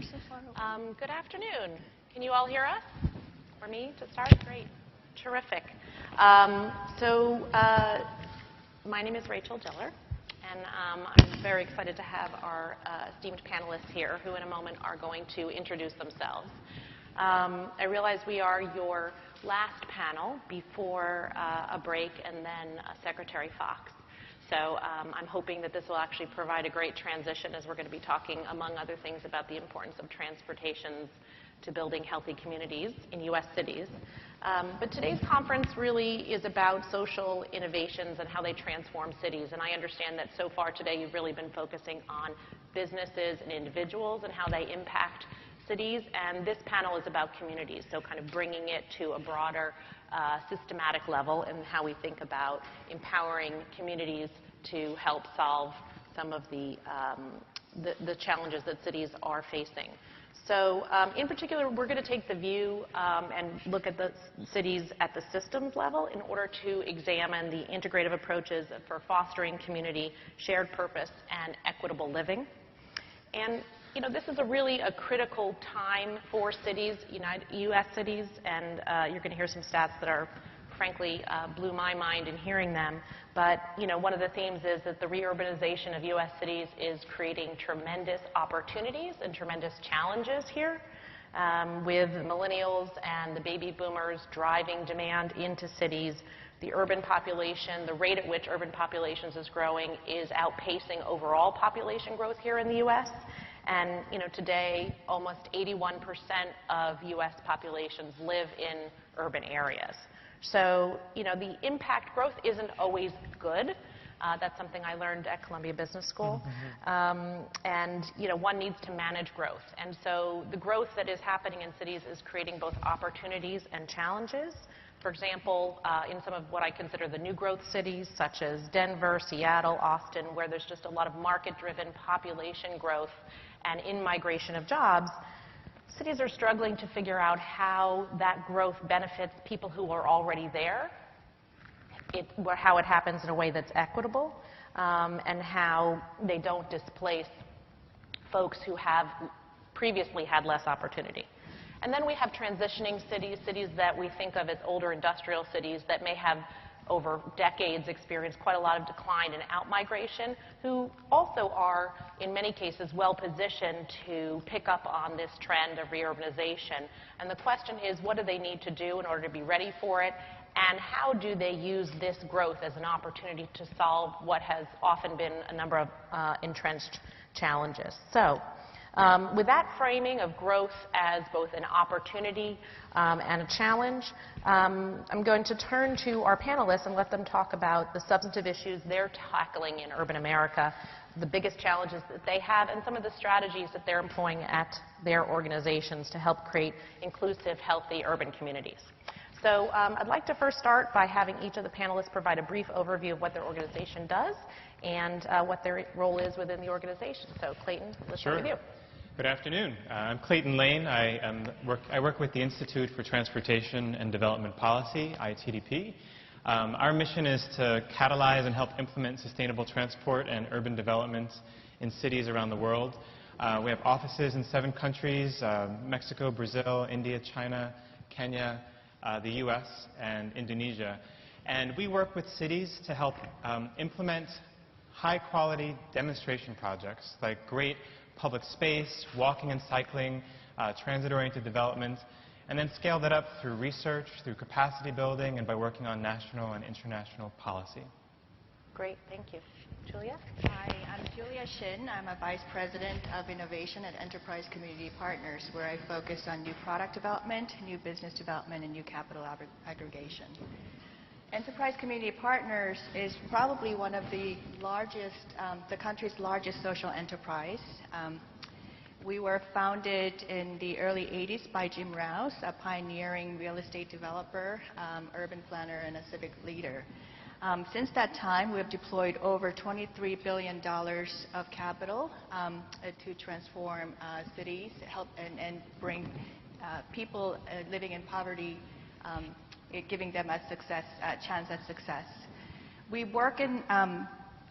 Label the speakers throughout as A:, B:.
A: You're so far away.
B: Good afternoon. Can you all hear us? For me to start? Great. Terrific. My name is Rachel Diller, and I'm very excited to have our esteemed panelists here who in a moment are going to introduce themselves. I realize we are your last panel before a break and then Secretary Fox. So I'm hoping that this will actually provide a great transition as we're going to be talking, among other things, about the importance of transportation to building healthy communities in U.S. cities. But today's conference really is about social innovations and how they transform cities. And I understand that so far today you've really been focusing on businesses and individuals and how they impact cities. And this panel is about communities, so kind of bringing it to a broader systematic level in how we think about empowering communities to help solve some of the challenges that cities are facing. So in particular, we're going to take the view and look at the cities at the systems level in order to examine the integrative approaches for fostering community, shared purpose, and equitable living. And this is really a critical time for cities, U.S. cities, and you're going to hear some stats that are, frankly, blew my mind in hearing them. But one of the themes is that the reurbanization of U.S. cities is creating tremendous opportunities and tremendous challenges here, with millennials and the baby boomers driving demand into cities. The urban population, the rate at which urban populations is growing, is outpacing overall population growth here in the U.S. And today, almost 81% of U.S. populations live in urban areas. So the impact growth isn't always good. That's something I learned at Columbia Business School. And one needs to manage growth. And so the growth that is happening in cities is creating both opportunities and challenges. For example, in some of what I consider the new growth cities, such as Denver, Seattle, Austin, where there's just a lot of market-driven population growth and in-migration of jobs, cities are struggling to figure out how that growth benefits people who are already there, how it happens in a way that's equitable, and how they don't displace folks who have previously had less opportunity. And then we have transitioning cities, cities that we think of as older industrial cities that may have over decades experienced quite a lot of decline in outmigration, who also are, in many cases, well positioned to pick up on this trend of reurbanization. And the question is, what do they need to do in order to be ready for it? And how do they use this growth as an opportunity to solve what has often been a number of entrenched challenges? So with that framing of growth as both an opportunity and a challenge, I'm going to turn to our panelists and let them talk about the substantive issues they're tackling in urban America, the biggest challenges that they have, and some of the strategies that they're employing at their organizations to help create inclusive, healthy urban communities. So I'd like to first start by having each of the panelists provide a brief overview of what their organization does and what their role is within the organization. So Clayton, let's start with you.
C: Good afternoon. I'm Clayton Lane. I work with the Institute for Transportation and Development Policy, ITDP. Our mission is to catalyze and help implement sustainable transport and urban development in cities around the world. We have offices in 7 countries, Mexico, Brazil, India, China, Kenya, the U.S., and Indonesia. And we work with cities to help implement high-quality demonstration projects like great public space, walking and cycling, transit-oriented development, and then scale that up through research, through capacity building, and by working on national and international policy.
B: Great, thank you. Julia?
A: Hi, I'm Julia Shin. I'm a Vice President of Innovation at Enterprise Community Partners, where I focus on new product development, new business development, and new capital aggregation. Enterprise Community Partners is probably one of the largest, the country's largest social enterprise. We were founded in the early 80s by Jim Rouse, a pioneering real estate developer, urban planner, and a civic leader. Since that time, we have deployed over $23 billion of capital to transform cities, help and bring people living in poverty, giving them a chance at success. We work in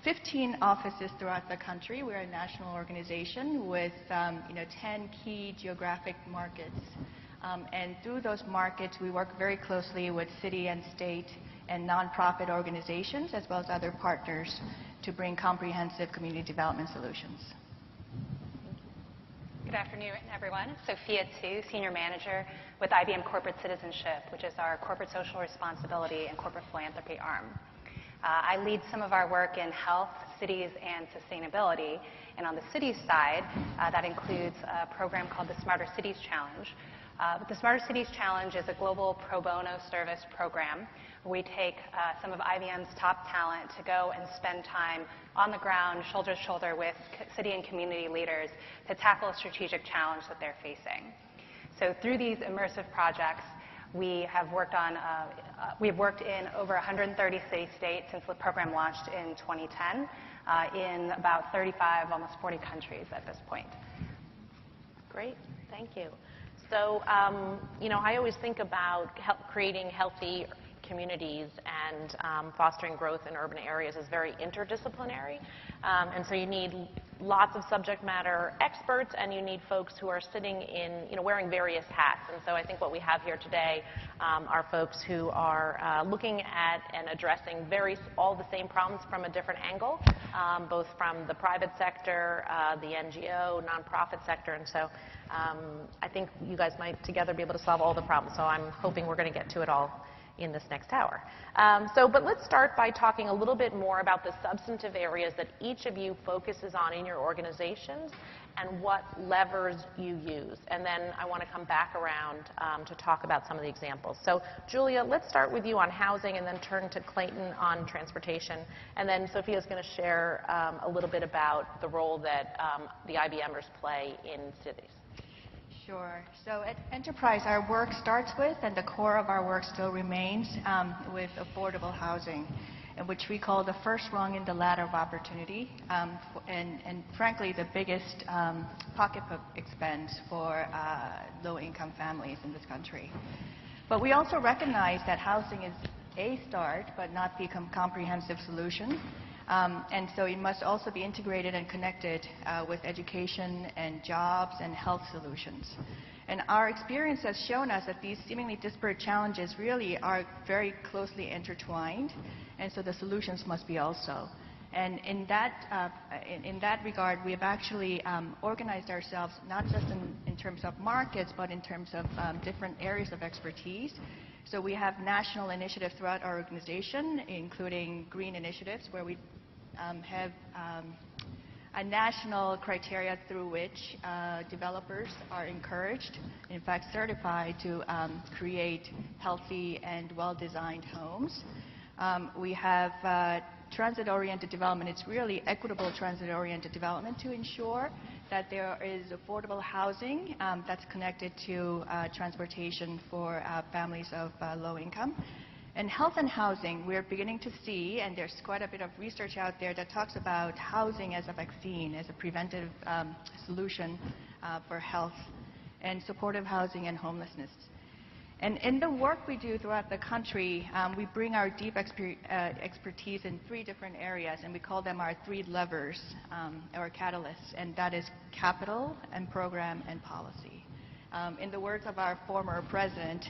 A: 15 offices throughout the country. We're a national organization with 10 key geographic markets. And through those markets, we work very closely with city and state and nonprofit organizations, as well as other partners, to bring comprehensive community development solutions.
D: Good afternoon, everyone. Sophia, Senior Manager with IBM Corporate Citizenship, which is our corporate social responsibility and corporate philanthropy arm. I lead some of our work in health, cities, and sustainability. And on the cities side, that includes a program called the Smarter Cities Challenge. The Smarter Cities Challenge is a global pro bono service program where we take some of IBM's top talent to go and spend time on the ground, shoulder to shoulder with city and community leaders to tackle a strategic challenge that they're facing. So through these immersive projects, we have worked in over 130 city-states since the program launched in 2010 in about 35, almost 40 countries at this point.
B: Great, thank you. So, I always think about creating healthy communities and fostering growth in urban areas is very interdisciplinary. And so you need lots of subject matter experts, and you need folks who are sitting in, wearing various hats. And so I think what we have here today are folks who are looking at and addressing all the same problems from a different angle, both from the private sector, the NGO, nonprofit sector. And so I think you guys might together be able to solve all the problems. So I'm hoping we're going to get to it all in this next hour. But let's start by talking a little bit more about the substantive areas that each of you focuses on in your organizations and what levers you use. And then I want to come back around to talk about some of the examples. So Julia, let's start with you on housing and then turn to Clayton on transportation. And then Sophia is going to share a little bit about the role that the IBMers play in cities.
A: Sure. So at Enterprise, our work starts with, and the core of our work still remains, with affordable housing, which we call the first rung in the ladder of opportunity, and frankly, the biggest pocketbook expense for low-income families in this country. But we also recognize that housing is a start, but not the comprehensive solution. And so it must also be integrated and connected with education and jobs and health solutions. And our experience has shown us that these seemingly disparate challenges really are very closely intertwined, and so the solutions must be also. And in that regard, we have actually organized ourselves not just in terms of markets, but in terms of different areas of expertise. So we have national initiatives throughout our organization, including green initiatives, where we have a national criteria through which developers are encouraged, in fact certified, to create healthy and well-designed homes. We have transit-oriented development. It's really equitable transit-oriented development to ensure that there is affordable housing that's connected to transportation for families of low income. And health and housing, we're beginning to see, and there's quite a bit of research out there that talks about housing as a vaccine, as a preventive solution for health, and supportive housing and homelessness. And in the work we do throughout the country, we bring our deep expertise in 3 different areas, and we call them our 3 levers or catalysts, and that is capital and program and policy. In the words of our former president,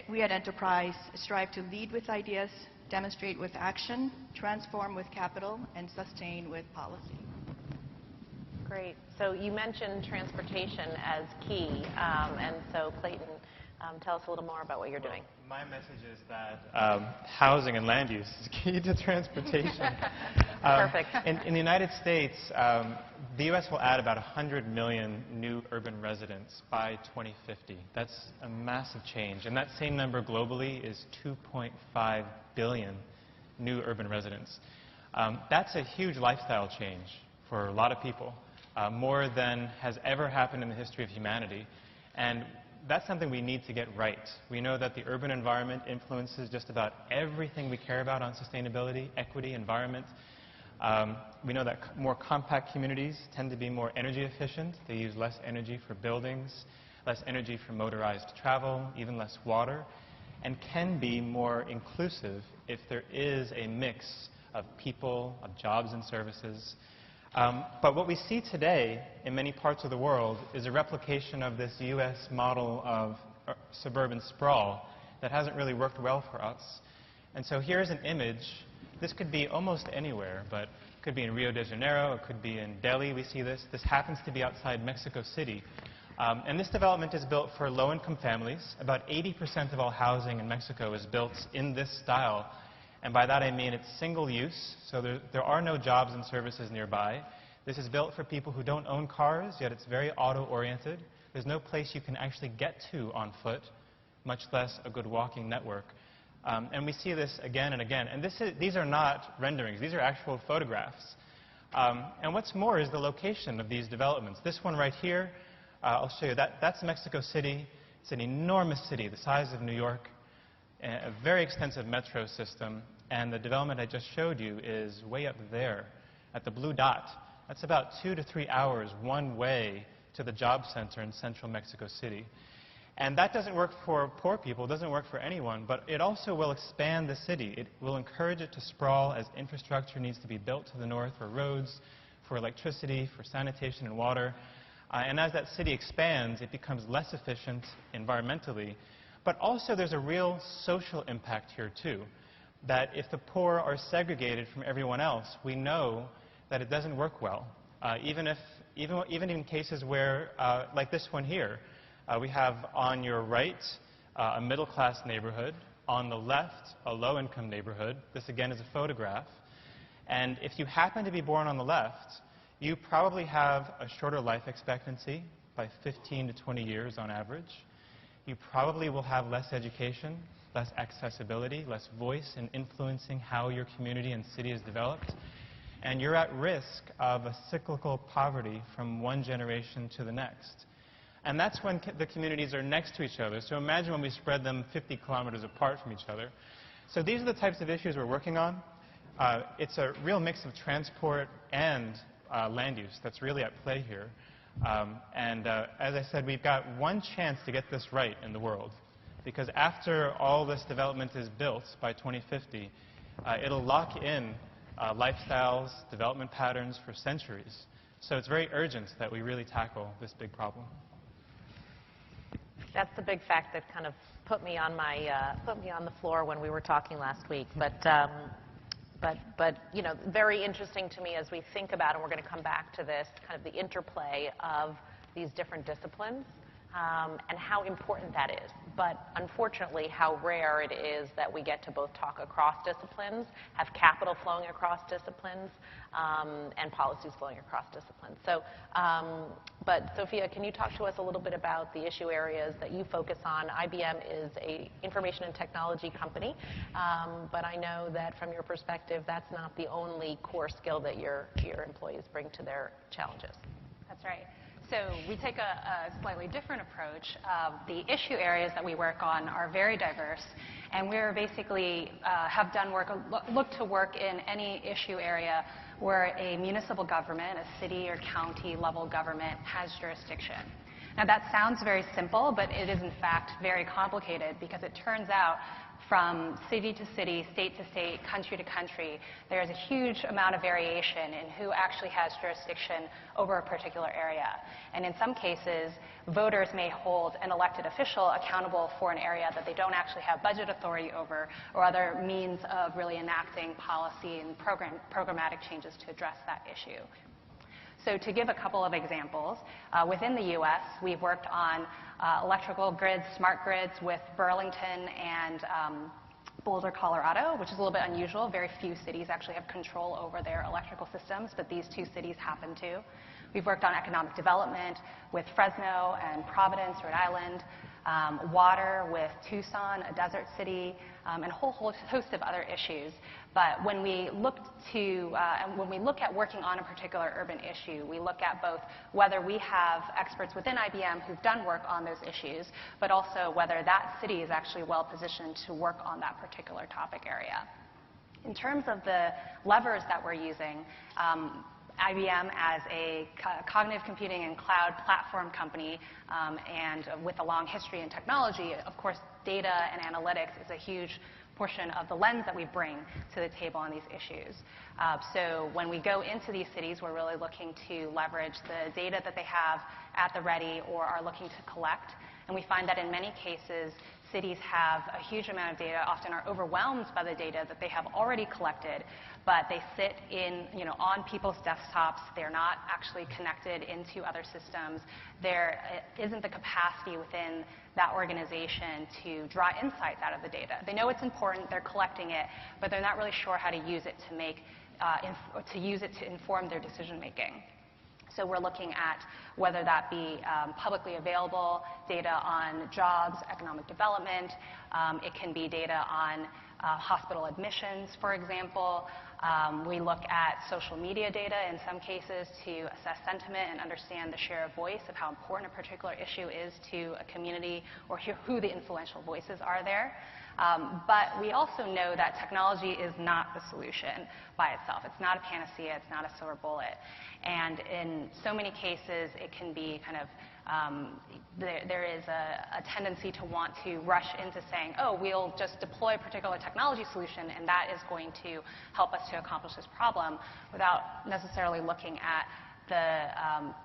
A: we at Enterprise strive to lead with ideas, demonstrate with action, transform with capital, and sustain with policy.
B: Great. So you mentioned transportation as key, and so Clayton, tell us a little more about what you're doing.
C: My message is that housing and land use is key to transportation.
B: Perfect.
C: In the United States, the U.S. will add about 100 million new urban residents by 2050. That's a massive change. And that same number globally is 2.5 billion new urban residents. That's a huge lifestyle change for a lot of people, more than has ever happened in the history of humanity. And that's something we need to get right. We know that the urban environment influences just about everything we care about on sustainability, equity, environment. We know that more compact communities tend to be more energy efficient. They use less energy for buildings, less energy for motorized travel, even less water, and can be more inclusive if there is a mix of people, of jobs and services. But what we see today in many parts of the world is a replication of this U.S. model of suburban sprawl that hasn't really worked well for us. And so here's an image. This could be almost anywhere, but it could be in Rio de Janeiro, it could be in Delhi, we see this. This happens to be outside Mexico City. And this development is built for low-income families. About 80% of all housing in Mexico is built in this style. And by that I mean it's single use, so there are no jobs and services nearby. This is built for people who don't own cars, yet it's very auto-oriented. There's no place you can actually get to on foot, much less a good walking network. And we see this again and again. And these are not renderings. These are actual photographs. And what's more is the location of these developments. This one right here, I'll show you. That's Mexico City. It's an enormous city, the size of New York, a very extensive metro system. And the development I just showed you is way up there at the blue dot. That's about 2 to 3 hours one way to the job center in central Mexico City. And that doesn't work for poor people, it doesn't work for anyone, but it also will expand the city. It will encourage it to sprawl as infrastructure needs to be built to the north for roads, for electricity, for sanitation and water. And as that city expands, it becomes less efficient environmentally. But also there's a real social impact here too, that if the poor are segregated from everyone else, we know that it doesn't work well. Even in cases where, like this one here, we have on your right a middle-class neighborhood, on the left a low-income neighborhood. This again is a photograph. And if you happen to be born on the left, you probably have a shorter life expectancy by 15 to 20 years on average. You probably will have less education, less accessibility, less voice in influencing how your community and city is developed. And you're at risk of a cyclical poverty from one generation to the next. And that's when the communities are next to each other. So imagine when we spread them 50 kilometers apart from each other. So these are the types of issues we're working on. It's a real mix of transport and land use that's really at play here. As I said, we've got one chance to get this right in the world. Because after all this development is built by 2050, it'll lock in lifestyles, development patterns for centuries. So it's very urgent that we really tackle this big problem.
B: That's the big fact that kind of put me on the floor when we were talking last week. But you know, very interesting to me as we think about, and we're going to come back to this, kind of the interplay of these different disciplines and how important that is. But unfortunately, how rare it is that we get to both talk across disciplines, have capital flowing across disciplines, and policies flowing across disciplines. So, but Sophia, can you talk to us a little bit about the issue areas that you focus on? IBM is an information and technology company, but I know that from your perspective, that's not the only core skill that your employees bring to their challenges.
D: That's right. So we take a slightly different approach. The issue areas that we work on are very diverse, and we're basically have done work, look to work in any issue area where a municipal government, a city or county level government has jurisdiction. Now that sounds very simple, but it is in fact very complicated because it turns out from city to city, state to state, country to country, there's a huge amount of variation in who actually has jurisdiction over a particular area. And in some cases, voters may hold an elected official accountable for an area that they don't actually have budget authority over, or other means of really enacting policy and programmatic changes to address that issue. So to give a couple of examples, within the U.S., we've worked on electrical grids, smart grids with Burlington and Boulder, Colorado, which is a little bit unusual. Very few cities actually have control over their electrical systems, but these two cities happen to. We've worked on economic development with Fresno and Providence, Rhode Island, water with Tucson, a desert city, and a whole host of other issues. But when we look at working on a particular urban issue, we look at both whether we have experts within IBM who've done work on those issues, but also whether that city is actually well positioned to work on that particular topic area. In terms of the levers that we're using, IBM as a cognitive computing and cloud platform company and with a long history in technology, of course, data and analytics is a huge portion of the lens that we bring to the table on these issues. So when we go into these cities, we're really looking to leverage the data that they have at the ready or are looking to collect. And we find that in many cases, cities have a huge amount of data, often are overwhelmed by the data that they have already collected, but they sit in, on people's desktops. They're not actually connected into other systems. There isn't the capacity within that organization to draw insights out of the data. They know it's important, they're collecting it, but they're not really sure how to use it to inform their decision making. So we're looking at whether that be publicly available data on jobs, economic development. It can be data on hospital admissions, for example. We look at social media data in some cases to assess sentiment and understand the share of voice of how important a particular issue is to a community or who the influential voices are there. But we also know that technology is not the solution by itself. It's not a panacea. It's not a silver bullet. And in so many cases, it can be kind of, there is a tendency to want to rush into saying, oh, we'll just deploy a particular technology solution, and that is going to help us to accomplish this problem, without necessarily looking at the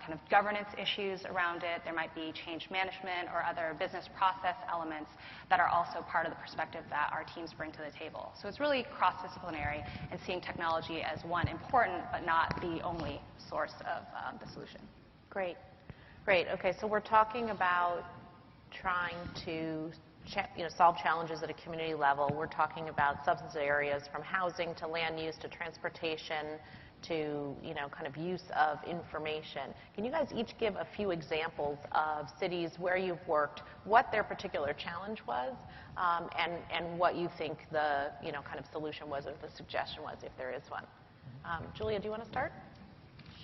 D: kind of governance issues around it. There might be change management or other business process elements that are also part of the perspective that our teams bring to the table. So it's really cross-disciplinary and seeing technology as one important but not the only source of the solution.
B: Great. Great. Okay, so we're talking about trying to solve challenges at a community level. We're talking about substance areas from housing to land use to transportation to kind of use of information. Can you guys each give a few examples of cities where you've worked, what their particular challenge was, and what you think the kind of solution was or the suggestion was, if there is one? Julia, do you want to start?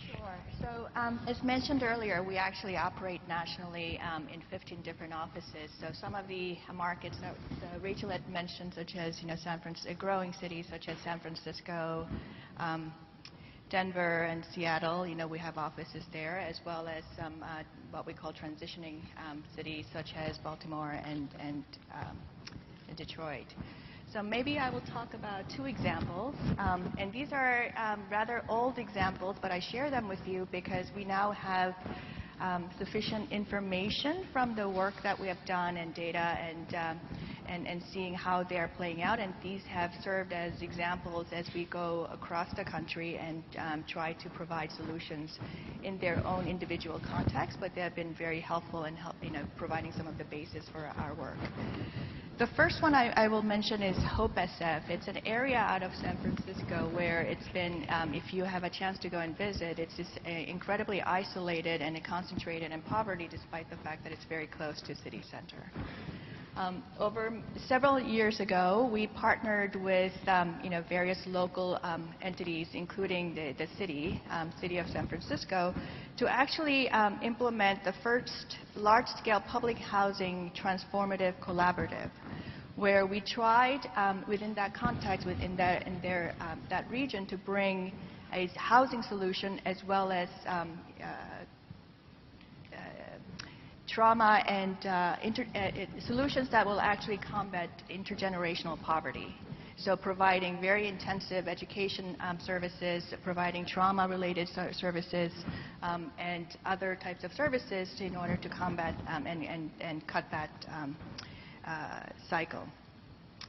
A: Sure. So as mentioned earlier, we actually operate nationally in 15 different offices. So some of the markets that Rachel had mentioned, such as growing cities such as San Francisco, Denver and Seattle, we have offices there, as well as some what we call transitioning cities such as Baltimore and Detroit. So maybe I will talk about two examples, and these are rather old examples, but I share them with you because we now have sufficient information from the work that we have done and data and seeing how they are playing out, and these have served as examples as we go across the country and try to provide solutions in their own individual context, but they have been very helpful in providing some of the basis for our work. The first one I will mention is Hope SF. It's an area out of San Francisco where it's been, if you have a chance to go and visit, it's just incredibly isolated and concentrated in poverty despite the fact that it's very close to city center. Over several years ago, we partnered with various local entities, including the city of San Francisco, to actually implement the first large-scale public housing transformative collaborative, where we tried within that context, within that region, to bring a housing solution as well as trauma and solutions that will actually combat intergenerational poverty. So providing very intensive education services, providing trauma-related services, and other types of services in order to combat and cut that cycle.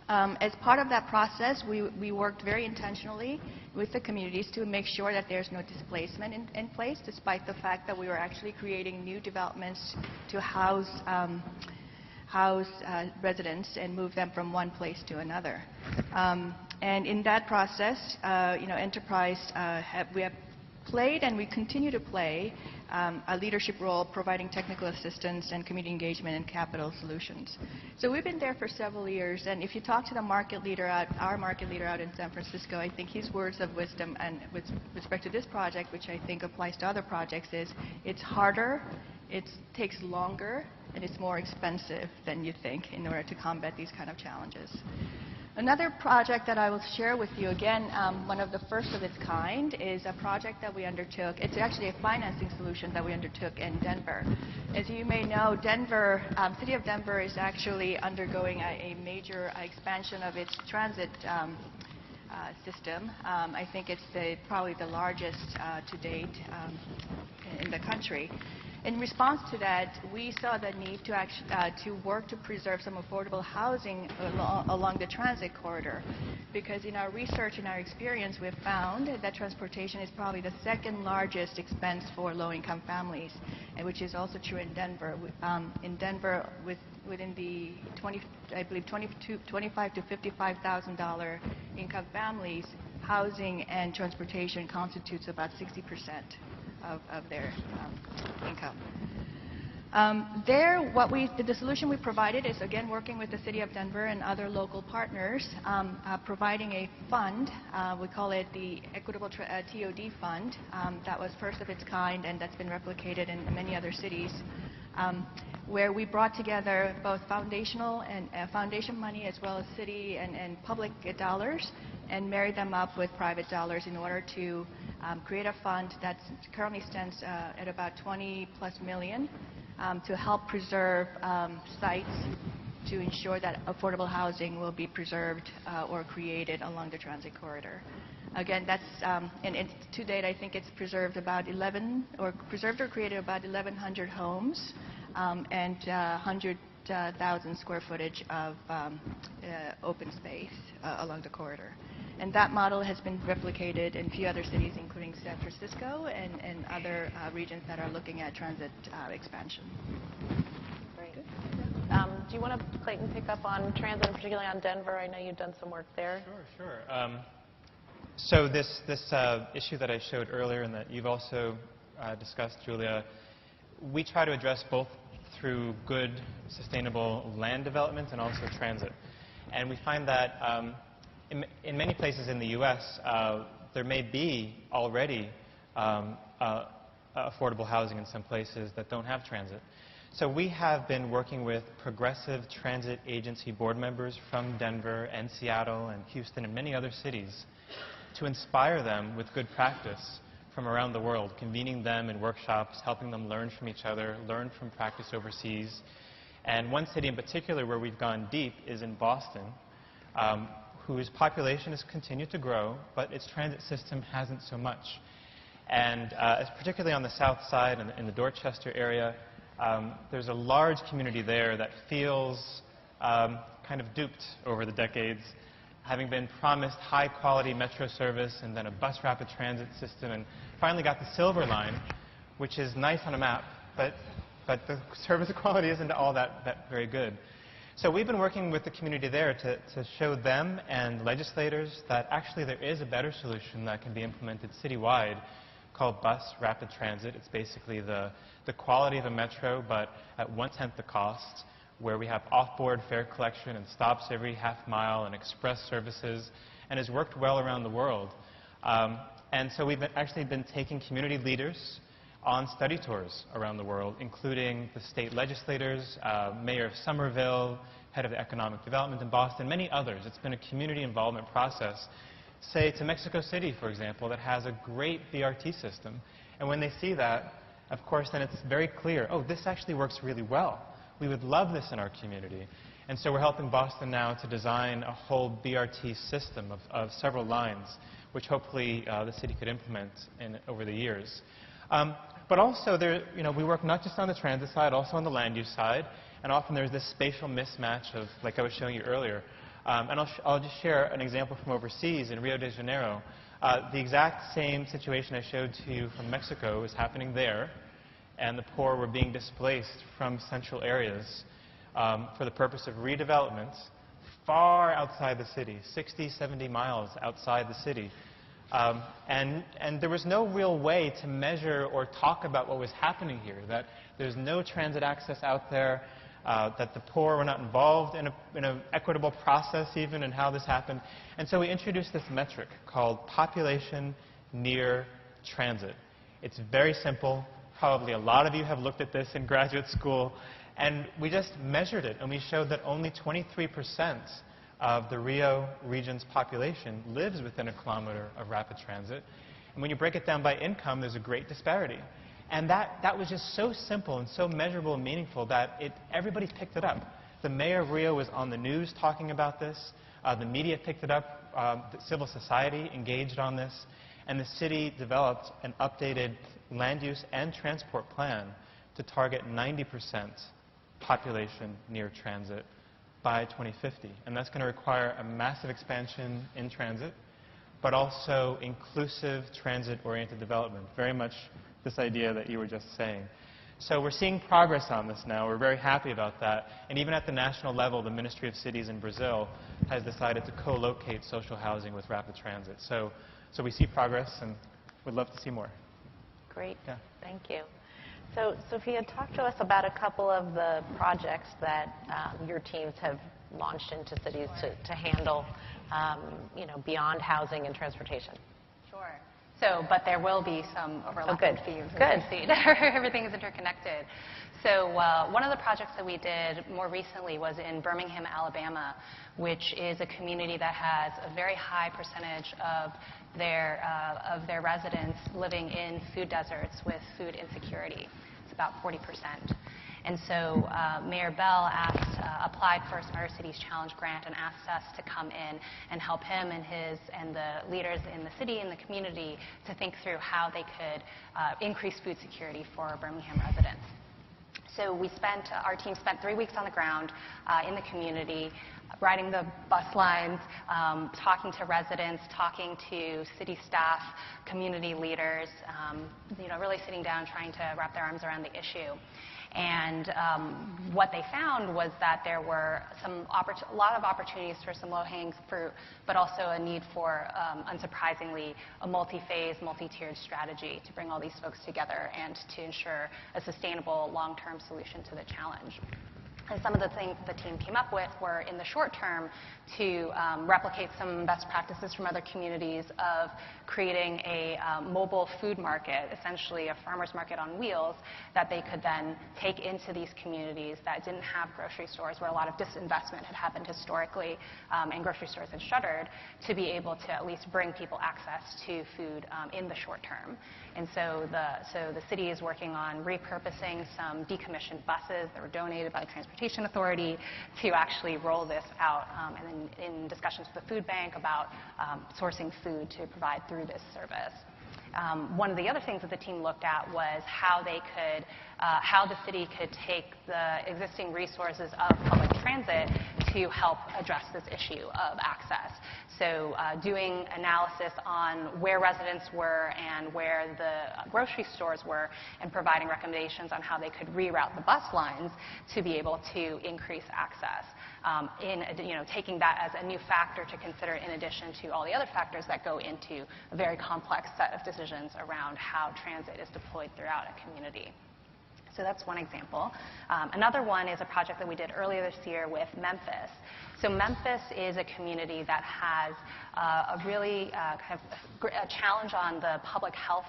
A: As part of that process, we worked very intentionally with the communities to make sure that there's no displacement in place, despite the fact that we were actually creating new developments to house residents and move them from one place to another. And in that process, Enterprise, we have played and we continue to play a leadership role providing technical assistance and community engagement and capital solutions. So we've been there for several years, and if you talk to the market leader our market leader out in San Francisco, I think his words of wisdom and with respect to this project, which I think applies to other projects, is it's harder, it takes longer, and it's more expensive than you think in order to combat these kind of challenges. Another project that I will share with you, again, one of the first of its kind, is a project that we undertook. It's actually a financing solution that we undertook in Denver. As you may know, Denver, City of Denver is actually undergoing a major expansion of its transit system. I think it's probably the largest to date in the country. In response to that, we saw the need to work to preserve some affordable housing along the transit corridor, because in our research and our experience, we've found that transportation is probably the second largest expense for low-income families, and which is also true in Denver. In Denver, within the I believe $25,000 to $55,000 income families, housing and transportation constitutes about 60% of their income. The solution we provided is, again, working with the City of Denver and other local partners, providing a fund. We call it the Equitable TOD Fund. That was first of its kind, and that's been replicated in many other cities, where we brought together both foundational and foundation money as well as city and public dollars, and married them up with private dollars in order to create a fund that currently stands at about 20+ million to help preserve sites to ensure that affordable housing will be preserved or created along the transit corridor. Again, that's and to date, I think it's preserved or created about 1,100 homes and 100,000 square footage of open space along the corridor. And that model has been replicated in a few other cities, including San Francisco and other regions that are looking at transit expansion.
B: Great. Do you want to, Clayton, pick up on transit, and particularly on Denver? I know you've done some work there.
C: Sure. So this issue that I showed earlier and that you've also discussed, Julia, we try to address both through good, sustainable land development and also transit. And we find that in many places in the U.S., there may be already affordable housing in some places that don't have transit. So we have been working with progressive transit agency board members from Denver and Seattle and Houston and many other cities to inspire them with good practice from around the world, convening them in workshops, helping them learn from each other, learn from practice overseas. And one city in particular where we've gone deep is in Boston, whose population has continued to grow, but its transit system hasn't so much. And particularly on the south side in the Dorchester area, there's a large community there that feels kind of duped over the decades, having been promised high-quality metro service and then a bus rapid transit system, and finally got the Silver Line, which is nice on a map, but the service quality isn't all that very good. So we've been working with the community there to show them and legislators that actually there is a better solution that can be implemented citywide called bus rapid transit. It's basically the quality of a metro, but at 1/10 the cost, where we have off-board fare collection and stops every half mile and express services, and has worked well around the world. And so we've actually been taking community leaders on study tours around the world, including the state legislators, Mayor of Somerville, head of economic development in Boston, many others. It's been a community involvement process. Say to Mexico City, for example, that has a great BRT system. And when they see that, of course, then it's very clear, oh, this actually works really well. We would love this in our community. And so we're helping Boston now to design a whole BRT system of several lines, which hopefully the city could implement over the years. But also, we work not just on the transit side, also on the land use side. And often there's this spatial mismatch of, like I was showing you earlier. And I'll just share an example from overseas in Rio de Janeiro. The exact same situation I showed to you from Mexico is happening there. And the poor were being displaced from central areas for the purpose of redevelopment far outside the city, 60, 70 miles outside the city. And there was no real way to measure or talk about what was happening here, that there's no transit access out there, that the poor were not involved in an equitable process even in how this happened. And so we introduced this metric called population near transit. It's very simple. Probably a lot of you have looked at this in graduate school. And we just measured it, and we showed that only 23% of the Rio region's population lives within a kilometer of rapid transit. And when you break it down by income, there's a great disparity. And that was just so simple and so measurable and meaningful that everybody picked it up. The mayor of Rio was on the news talking about this. The media picked it up. The civil society engaged on this. And the city developed an updated land use and transport plan to target 90% population near transit by 2050. And that's going to require a massive expansion in transit, but also inclusive transit-oriented development, very much this idea that you were just saying. So we're seeing progress on this now. We're very happy about that. And even at the national level, the Ministry of Cities in Brazil has decided to co-locate social housing with rapid transit. So we see progress and would love to see more.
B: Great.
C: Yeah.
B: Thank you. So, Sophia, talk to us about a couple of the projects that your teams have launched into cities to handle, beyond housing and transportation.
D: Sure. But there will be some overlapping themes.
B: Good.
D: Everything is interconnected. So one of the projects that we did more recently was in Birmingham, Alabama, which is a community that has a very high percentage of their residents living in food deserts with food insecurity. It's about 40%. And so Mayor Bell applied for a Smarter Cities Challenge grant and asked us to come in and help him and the leaders in the city and the community to think through how they could increase food security for Birmingham residents. So our team spent 3 weeks on the ground in the community, riding the bus lines, talking to residents, talking to city staff, community leaders, really sitting down, trying to wrap their arms around the issue. And what they found was that there were a lot of opportunities for some low-hanging fruit, but also a need for, unsurprisingly, a multi-phase, multi-tiered strategy to bring all these folks together and to ensure a sustainable long-term solution to the challenge. And some of the things the team came up with were, in the short term, to replicate some best practices from other communities of creating a mobile food market, essentially a farmer's market on wheels, that they could then take into these communities that didn't have grocery stores, where a lot of disinvestment had happened historically and grocery stores had shuttered, to be able to at least bring people access to food in the short term. And so the city is working on repurposing some decommissioned buses that were donated by the Transportation Authority to actually roll this out, and then in discussions with the food bank about sourcing food to provide through this service. One of the other things that the team looked at was how the city could take the existing resources of public transit to help address this issue of access. So doing analysis on where residents were and where the grocery stores were, and providing recommendations on how they could reroute the bus lines to be able to increase access. Taking that as a new factor to consider in addition to all the other factors that go into a very complex set of decisions around how transit is deployed throughout a community. So that's one example. Another one is a project that we did earlier this year with Memphis. So Memphis is a community that has a really a challenge on the public health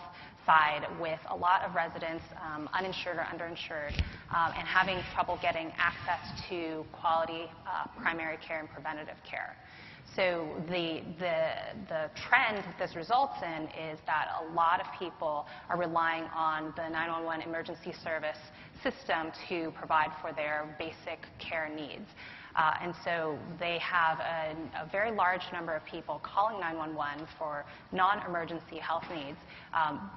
D: side, with a lot of residents uninsured or underinsured and having trouble getting access to quality primary care and preventative care. So the trend this results in is that a lot of people are relying on the 911 emergency service system to provide for their basic care needs. And so they have a very large number of people calling 911 for non-emergency health needs.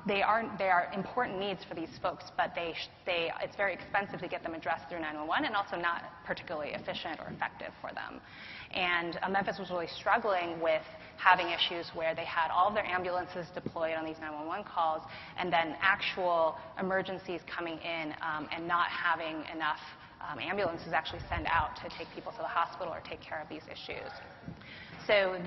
D: They are important needs for these folks, but it's very expensive to get them addressed through 911, and also not particularly efficient or effective for them. And Memphis was really struggling with having issues where they had all of their ambulances deployed on these 911 calls, and then actual emergencies coming in and not having enough ambulances actually send out to take people to the hospital or take care of these issues. So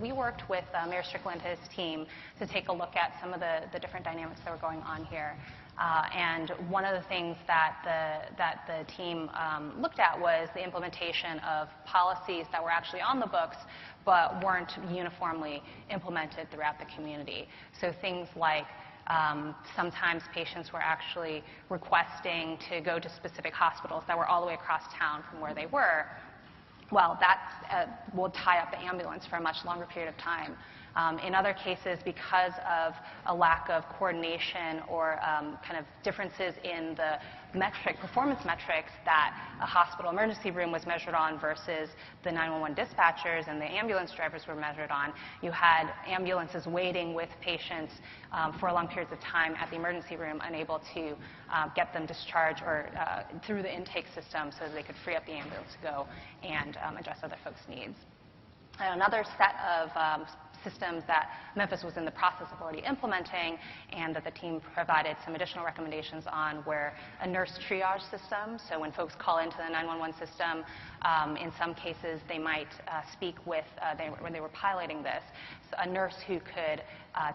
D: we worked with Mayor Strickland and his team to take a look at some of the different dynamics that were going on here. And one of the things that the team looked at was the implementation of policies that were actually on the books but weren't uniformly implemented throughout the community. So things like sometimes patients were actually requesting to go to specific hospitals that were all the way across town from where they were, well, that will tie up the ambulance for a much longer period of time. In other cases, because of a lack of coordination or kind of differences in the performance metrics that a hospital emergency room was measured on versus the 911 dispatchers and the ambulance drivers were measured on, you had ambulances waiting with patients for long periods of time at the emergency room, unable to get them discharged or through the intake system so that they could free up the ambulance to go and address other folks' needs. And another set of systems that Memphis was in the process of already implementing and that the team provided some additional recommendations on were a nurse triage system. So when folks call into the 911 system, in some cases they might speak with, when they were piloting this, so a nurse who could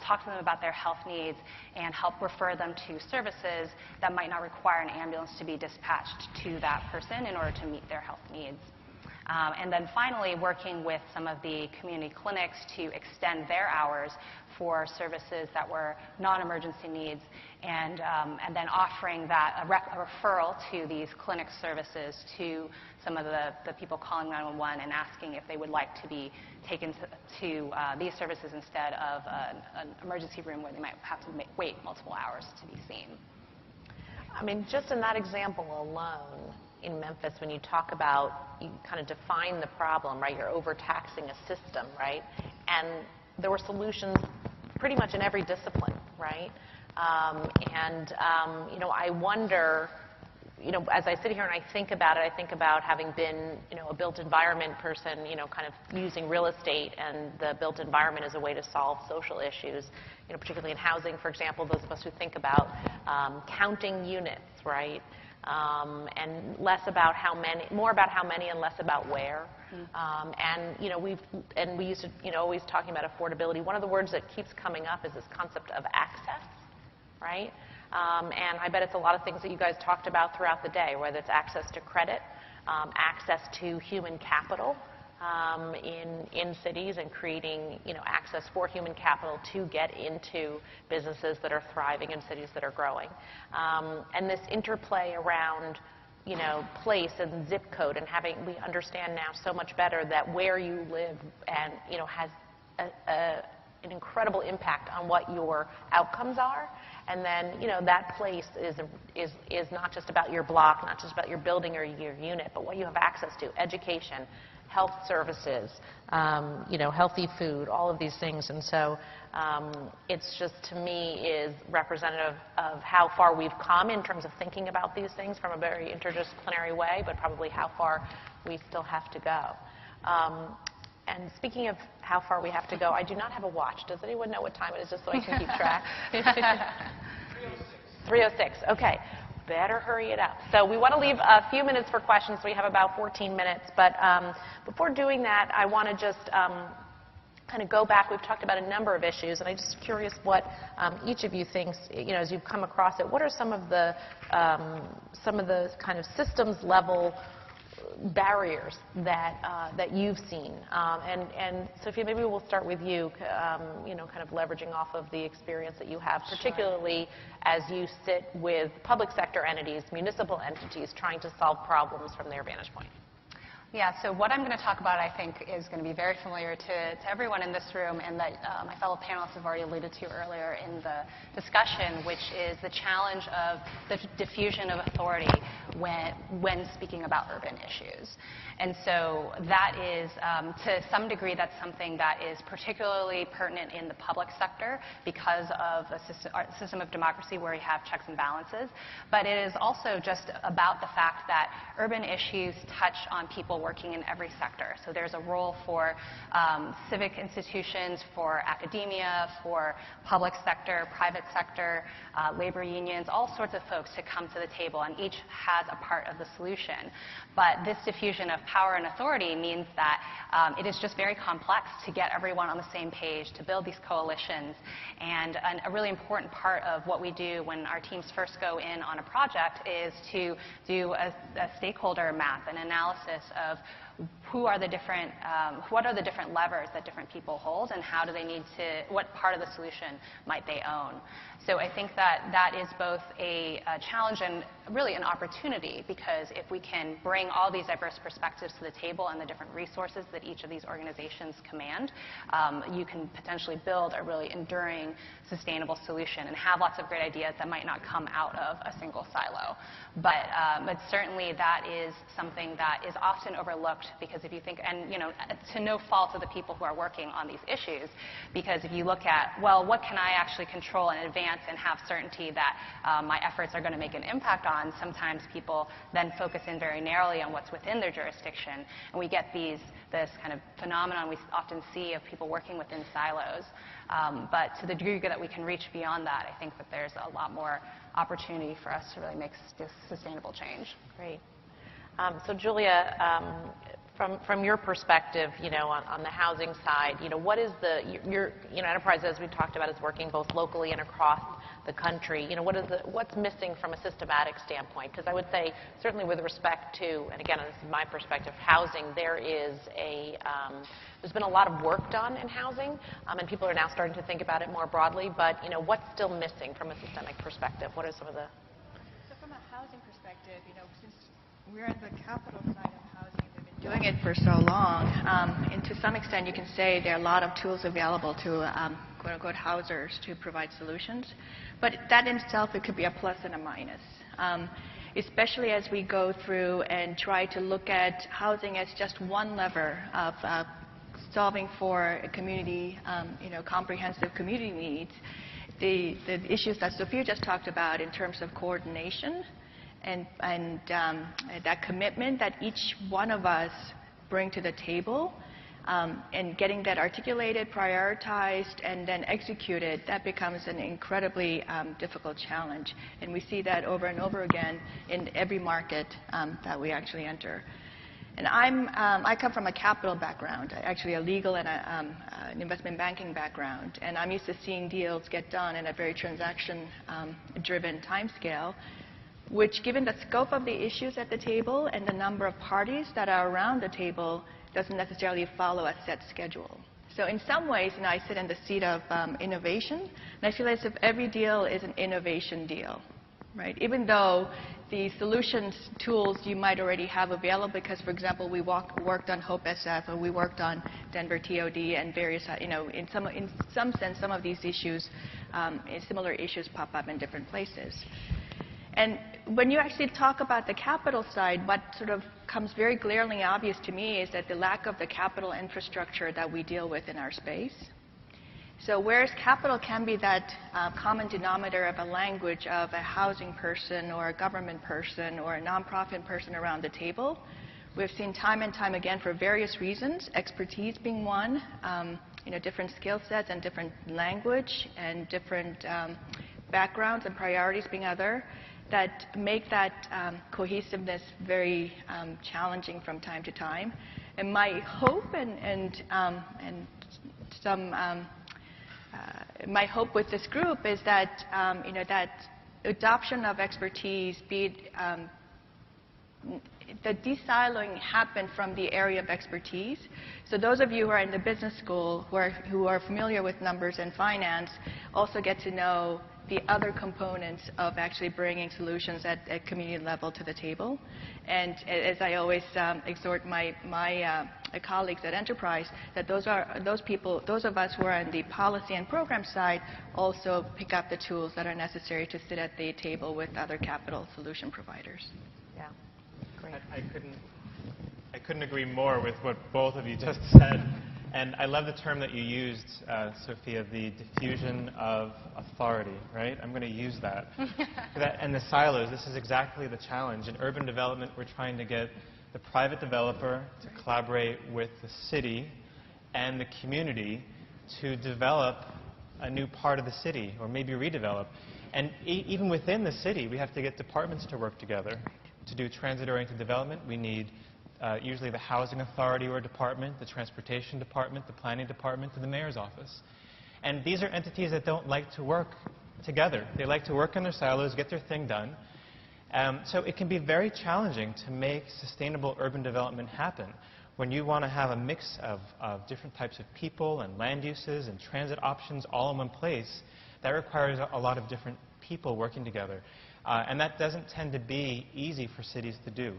D: talk to them about their health needs and help refer them to services that might not require an ambulance to be dispatched to that person in order to meet their health needs. And then finally, working with some of the community clinics to extend their hours for services that were non-emergency needs, and then offering that a referral to these clinic services to some of the people calling 911 and asking if they would like to be taken to these services instead of an emergency room where they might have to wait multiple hours to be seen.
B: I mean, just in that example alone, in Memphis, when you talk about, you kind of define the problem, right? You're overtaxing a system, right? And there were solutions pretty much in every discipline, right? You know, I wonder, you know, as I sit here and I think about it, I think about having been, you know, a built environment person, you know, kind of using real estate and the built environment as a way to solve social issues, you know, particularly in housing, for example, those of us who think about counting units, right? And less about how many, more about how many and less about where. And you know, we used to, you know, always talking about affordability. One of the words that keeps coming up is this concept of access, right? And I bet it's a lot of things that you guys talked about throughout the day, whether it's access to credit, access to human capital in cities, and creating, you know, access for human capital to get into businesses that are thriving in cities that are growing. And this interplay around, you know, place and zip code, and we understand now so much better that where you live and, you know, has an incredible impact on what your outcomes are. And then, you know, that place is not just about your block, not just about your building or your unit, but what you have access to: education, health services, you know, healthy food, all of these things. And so it's just, to me, is representative of how far we've come in terms of thinking about these things from a very interdisciplinary way, but probably how far we still have to go. And speaking of how far we have to go, I do not have a watch. Does anyone know what time it is, just so I can keep track? 3:06. Okay. Better hurry it up. So we want to leave a few minutes for questions. We have about 14 minutes. But before doing that, I want to just kind of go back. We've talked about a number of issues, and I'm just curious what each of you thinks, you know, as you've come across it. What are some of the kind of systems level barriers that you've seen? And Sophia, maybe we'll start with you, you know, kind of leveraging off of the experience that you have, particularly as you sit with public sector entities, municipal entities, trying to solve problems from their vantage point.
D: Yeah, so what I'm going to talk about, I think, is going to be very familiar to everyone in this room, and that my fellow panelists have already alluded to earlier in the discussion, which is the challenge of the diffusion of authority when speaking about urban issues. And so that is, to some degree, that's something that is particularly pertinent in the public sector because of a system of democracy where we have checks and balances. But it is also just about the fact that urban issues touch on people working in every sector. So there's a role for civic institutions, for academia, for public sector, private sector, labor unions, all sorts of folks to come to the table, and each has a part of the solution. But this diffusion of power and authority means that it is just very complex to get everyone on the same page, to build these coalitions. And a really important part of what we do when our teams first go in on a project is to do a stakeholder map, an analysis of what are the different levers that different people hold, and how do they need to, what part of the solution might they own? So I think that is both a challenge and really an opportunity, because if we can bring all these diverse perspectives to the table and the different resources that each of these organizations command, you can potentially build a really enduring, sustainable solution and have lots of great ideas that might not come out of a single silo. But certainly that is something that is often overlooked, because if you think, and to no fault of the people who are working on these issues, because if you look at, well, what can I actually control in advance and have certainty that my efforts are going to make an impact on, sometimes people then focus in very narrowly on what's within their jurisdiction, and we get this kind of phenomenon we often see of people working within silos. But to the degree that we can reach beyond that, I think that there's a lot more opportunity for us to really make this sustainable change.
B: Great. So Julia, from your perspective, on the housing side, what is your enterprise, as we talked about, is working both locally and across the country. What's missing from a systematic standpoint? Because I would say, certainly with respect to, and again, this is my perspective, housing, there's been a lot of work done in housing, and people are now starting to think about it more broadly. But what's still missing from a systemic perspective? What are some of the?
A: So from a housing perspective, since we're on the capital side of housing, we've been doing it for so long, and to some extent you can say there are a lot of tools available to quote-unquote housers to provide solutions. But that in itself, it could be a plus and a minus, especially as we go through and try to look at housing as just one lever of solving for a community, comprehensive community needs. The issues that Sophia just talked about in terms of coordination and that commitment that each one of us bring to the table, and getting that articulated, prioritized, and then executed, that becomes an incredibly difficult challenge. And we see that over and over again in every market that we actually enter. And I come from a capital background, actually a legal and an investment banking background, and I'm used to seeing deals get done in a very transaction-driven timescale, which, given the scope of the issues at the table and the number of parties that are around the table, doesn't necessarily follow a set schedule. So in some ways, I sit in the seat of innovation, and I feel as if every deal is an innovation deal, right? Even though the solutions tools you might already have available, because, for example, we worked on HOPE SF, or we worked on Denver TOD, and various, in some sense, some of these issues, similar issues pop up in different places. And when you actually talk about the capital side, what sort of comes very glaringly obvious to me is that the lack of the capital infrastructure that we deal with in our space. So whereas capital can be that common denominator of a language of a housing person or a government person or a nonprofit person around the table, we've seen time and time again, for various reasons, expertise being one, different skill sets and different language and different backgrounds and priorities being other, that make that cohesiveness very challenging from time to time. And my hope my hope with this group is that that adoption of expertise, be it the de-siloing happen from the area of expertise. So those of you who are in the business school, who are familiar with numbers and finance, also get to know the other components of actually bringing solutions at community level to the table. And as I always exhort my colleagues at Enterprise, that those of us who are on the policy and program side also pick up the tools that are necessary to sit at the table with other capital solution providers.
B: Yeah, great.
C: I couldn't agree more with what both of you just said. And I love the term that you used, Sophia, the diffusion of authority, right? I'm going to use that. And the silos, this is exactly the challenge. In urban development, we're trying to get the private developer to collaborate with the city and the community to develop a new part of the city, or maybe redevelop. And even within the city, we have to get departments to work together. To do transit-oriented development, we need usually the housing authority or department, the transportation department, the planning department, and the mayor's office. And these are entities that don't like to work together. They like to work in their silos, get their thing done. So it can be very challenging to make sustainable urban development happen When you want to have a mix of different types of people and land uses and transit options all in one place, that requires a lot of different people working together. And that doesn't tend to be easy for cities to do.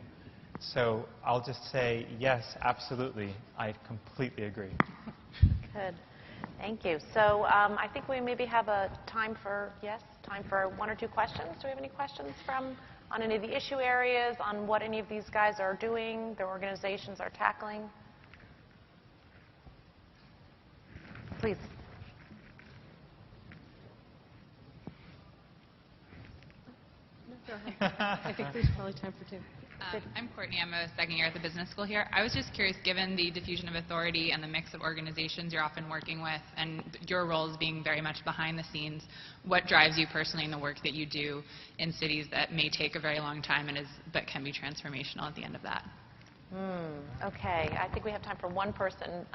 C: So I'll just say, yes, absolutely. I completely agree.
B: Good. Thank you. So I think we maybe have time for one or two questions. Do we have any questions on any of the issue areas, on what any of these guys are doing, their organizations are tackling? Please.
E: I think there's probably time for two.
F: I'm Courtney. I'm a second year at the business school here. I was just curious, given the diffusion of authority and the mix of organizations you're often working with and your roles being very much behind the scenes, what drives you personally in the work that you do in cities that may take a very long time but can be transformational at the end of that?
B: Okay. I think we have time for one person.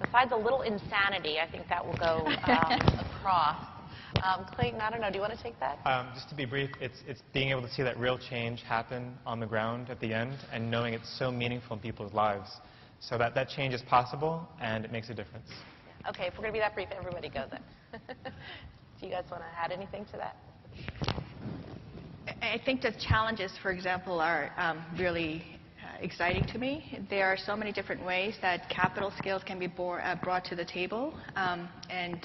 B: Besides a little insanity, I think that will go across. Clayton, I don't know. Do you want to take that?
C: Just to be brief, it's being able to see that real change happen on the ground at the end and knowing it's so meaningful in people's lives. So that change is possible and it makes a difference.
B: Yeah. Okay, if we're going to be that brief, everybody goes in. Do you guys want to add anything to that?
A: I think the challenges, for example, are really exciting to me. There are so many different ways that capital skills can be brought to the table, and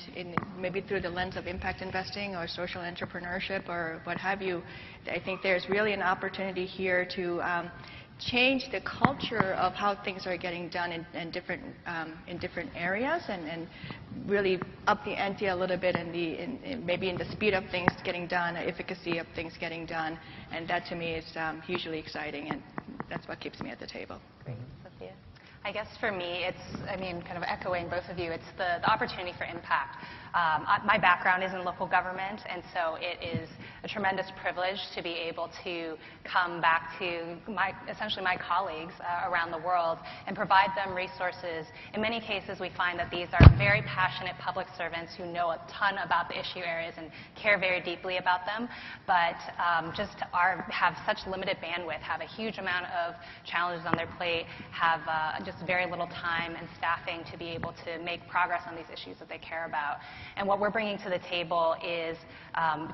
A: maybe through the lens of impact investing or social entrepreneurship or what have you. I think there's really an opportunity here to change the culture of how things are getting done in different areas, and really up the ante a little bit maybe in the speed of things getting done, efficacy of things getting done, and that to me is hugely exciting, and that's what keeps me at the table.
B: Great. Sophia?
D: I guess for me, kind of echoing both of you, it's the opportunity for impact. My background is in local government, and so it is a tremendous privilege to be able to come back to essentially my colleagues around the world and provide them resources. In many cases, we find that these are very passionate public servants who know a ton about the issue areas and care very deeply about them, but have such limited bandwidth, have a huge amount of challenges on their plate, have just very little time and staffing to be able to make progress on these issues that they care about. And what we're bringing to the table is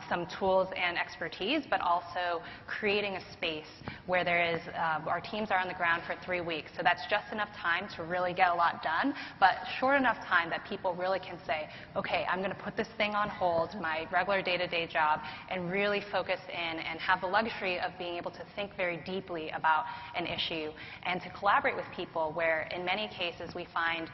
D: some tools and expertise, but also creating a space where our teams are on the ground for 3 weeks. So that's just enough time to really get a lot done, but short enough time that people really can say, okay, I'm going to put this thing on hold, my regular day-to-day job, and really focus in and have the luxury of being able to think very deeply about an issue and to collaborate with people where in many cases we find,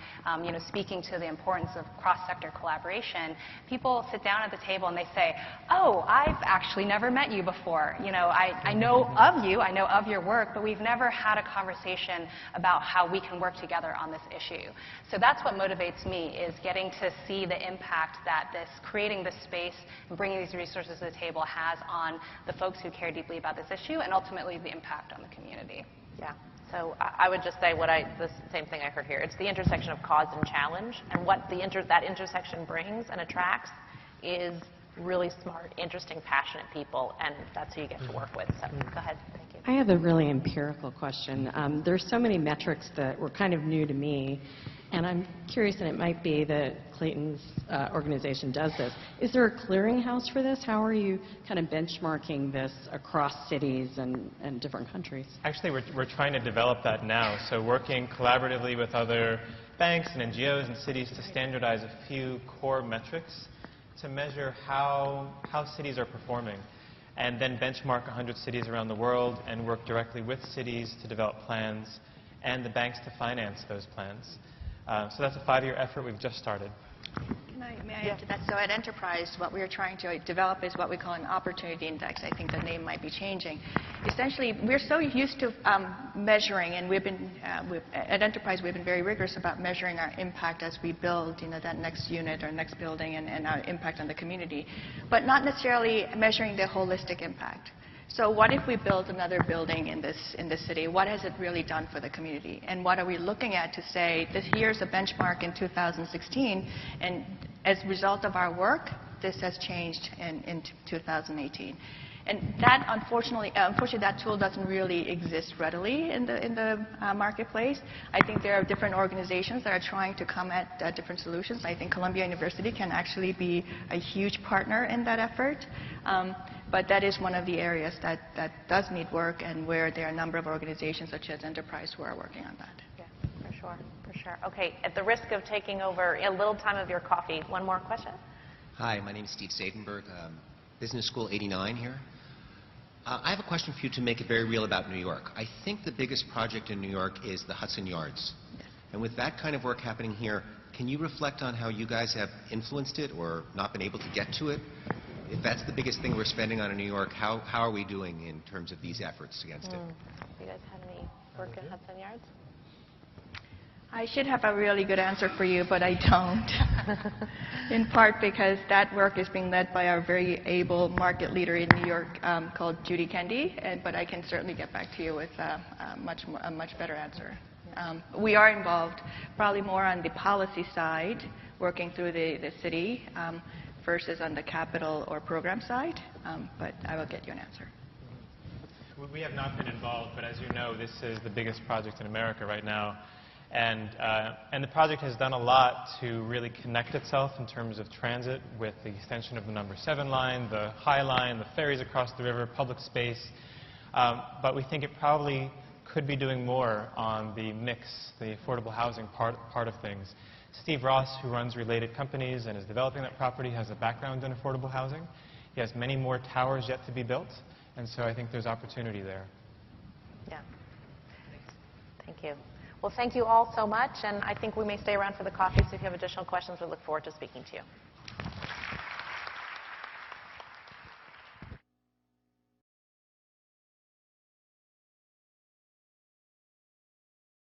D: speaking to the importance of cross-sector collaboration, people sit down at the table and they say, oh, I've actually never met you before. I know of you, I know of your work, but we've never had a conversation about how we can work together on this issue. So that's what motivates me, is getting to see the impact that creating this space and bringing these resources to the table has on the folks who care deeply about this issue and ultimately the impact on the community.
B: Yeah. So I would just say the same thing I heard here. It's the intersection of cause and challenge, and what that intersection brings and attracts is really smart, interesting, passionate people, and that's who you get to work with. So go ahead. Thank you.
E: I have a really empirical question. There's so many metrics that were kind of new to me, and I'm curious, and it might be that Clayton's organization does this. Is there a clearinghouse for this? How are you kind of benchmarking this across cities and different countries?
C: Actually, we're trying to develop that now. So working collaboratively with other banks and NGOs and cities to standardize a few core metrics to measure how cities are performing, and then benchmark 100 cities around the world and work directly with cities to develop plans and the banks to finance those plans. So that's a 5-year effort we've just started.
A: May I add to that? So at Enterprise, what we are trying to develop is what we call an opportunity index. I think the name might be changing. Essentially, we're so used to measuring, and at Enterprise we've been very rigorous about measuring our impact as we build that next unit or next building and our impact on the community, but not necessarily measuring the holistic impact. So what if we build another building in this city? What has it really done for the community? And what are we looking at to say, here's a benchmark in 2016, and as a result of our work, this has changed in 2018. And that, unfortunately, that tool doesn't really exist readily in the marketplace. I think there are different organizations that are trying to come at different solutions. I think Columbia University can actually be a huge partner in that effort. But that is one of the areas that does need work, and where there are a number of organizations such as Enterprise who are working on that.
B: Yeah, for sure, for sure. Okay, at the risk of taking over a little time of your coffee, one more question?
G: Hi, my name is Steve Sadenberg, Business School 89 here. I have a question for you to make it very real about New York. I think the biggest project in New York is the Hudson Yards. And with that kind of work happening here, can you reflect on how you guys have influenced it or not been able to get to it? If that's the biggest thing we're spending on in New York, how are we doing in terms of these efforts against it?
B: You guys have any work in Hudson Yards?
A: I should have a really good answer for you, but I don't. In part because that work is being led by our very able market leader in New York called Judy Kendi, but I can certainly get back to you with a much better answer. We are involved probably more on the policy side, working through the city, versus on the capital or program side, but I will get you an answer.
C: We have not been involved, but as you know, this is the biggest project in America right now. And the project has done a lot to really connect itself in terms of transit with the extension of the number 7 line, the High Line, the ferries across the river, public space. But we think it probably could be doing more on the mix, the affordable housing part of things. Steve Ross, who runs Related Companies and is developing that property, has a background in affordable housing. He has many more towers yet to be built, and so I think there's opportunity there.
B: Yeah. Thank you. Well, thank you all so much, and I think we may stay around for the coffee, so if you have additional questions, we look forward to speaking to you.